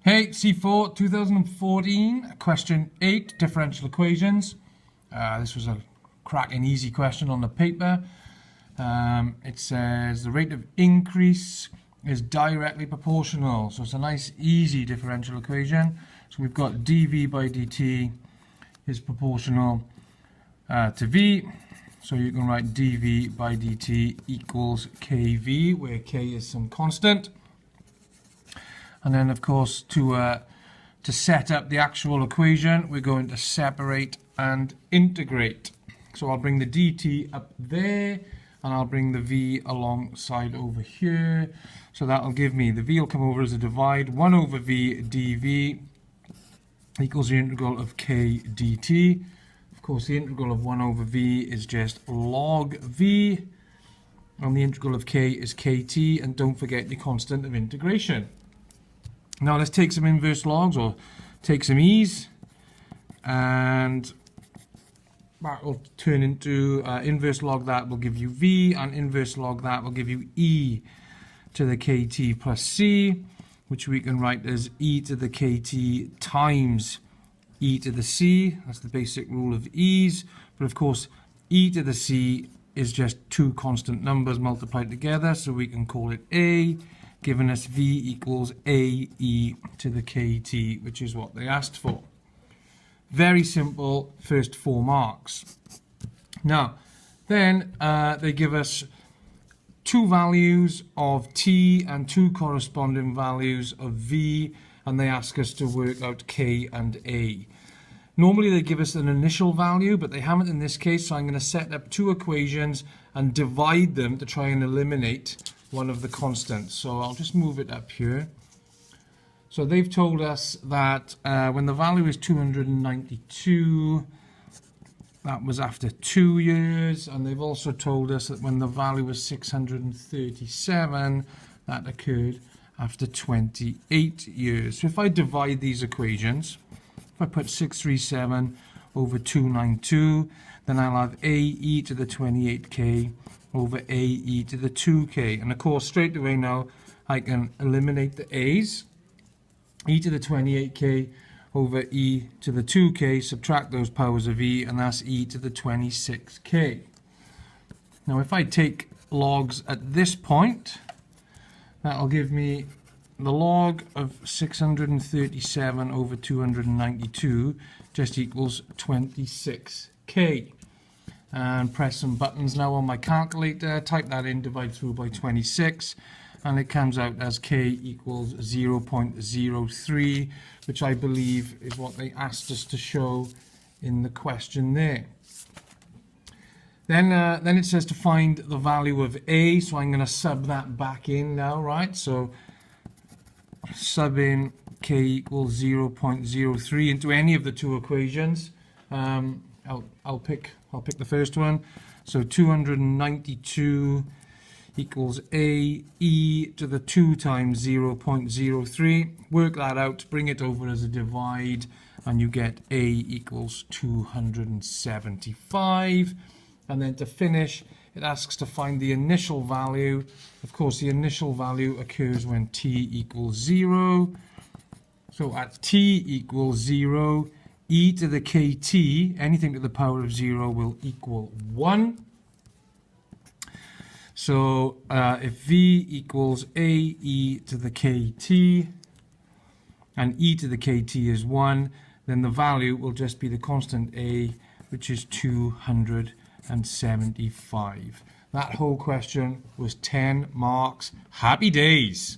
Hey, C4 2014, question 8, differential equations. This was a cracking easy question on the paper. It says the rate of increase is directly proportional. So it's a nice easy differential equation. So we've got dv by dt is proportional to v. So you can write dv by dt equals kv, where k is some constant. And then, of course, to set up the actual equation, we're going to separate and integrate. So I'll bring the dt up there, and I'll bring the v alongside over here. So that'll give me, the v will come over as a divide, 1 over v dv equals the integral of k dt. Of course, the integral of 1 over v is just log v, and the integral of k is kt, and don't forget your constant of integration. Now let's take some inverse logs, or take some e's, and that will turn into inverse log that will give you v, and inverse log that will give you e to the kt plus c, which we can write as e to the kt times e to the c. That's the basic rule of e's. But of course, e to the c is just two constant numbers multiplied together, so we can call it a, giving us v equals ae to the kt, which is what they asked for. Very simple, first 4 marks. Now, then they give us 2 values of t and 2 corresponding values of v, and they ask us to work out k and a. Normally they give us an initial value, but they haven't in this case, so I'm going to set up 2 equations and divide them to try and eliminate one of the constants. So I'll just move it up here. So they've told us that when the value is 292, that was after 2 years, and they've also told us that when the value was 637, that occurred after 28 years. So if I divide these equations, if I put 637 over 292, then I'll have ae to the 28k over ae to the 2k. And of course, straight away now, I can eliminate the a's. E to the 28k over e to the 2k, subtract those powers of e, and that's e to the 26k. Now if I take logs at this point, that'll give me the log of 637 over 292 just equals 26k. And press some buttons now on my calculator, type that in, divide through by 26, and it comes out as k equals 0.03, which I believe is what they asked us to show in the question there. Then it says to find the value of a, so I'm going to sub that back in now, right? So sub in k equals 0.03 into any of the 2 equations. I'll pick the first one. So 292 equals a e to the 2 times 0.03. Work that out, bring it over as a divide, and you get a equals 275. And then to finish, it asks to find the initial value. Of course, the initial value occurs when t equals 0. So at t equals 0, e to the kt, anything to the power of 0, will equal 1. So if v equals ae to the kt, and e to the kt is 1, then the value will just be the constant a, which is 275. That whole question was 10 marks. Happy days!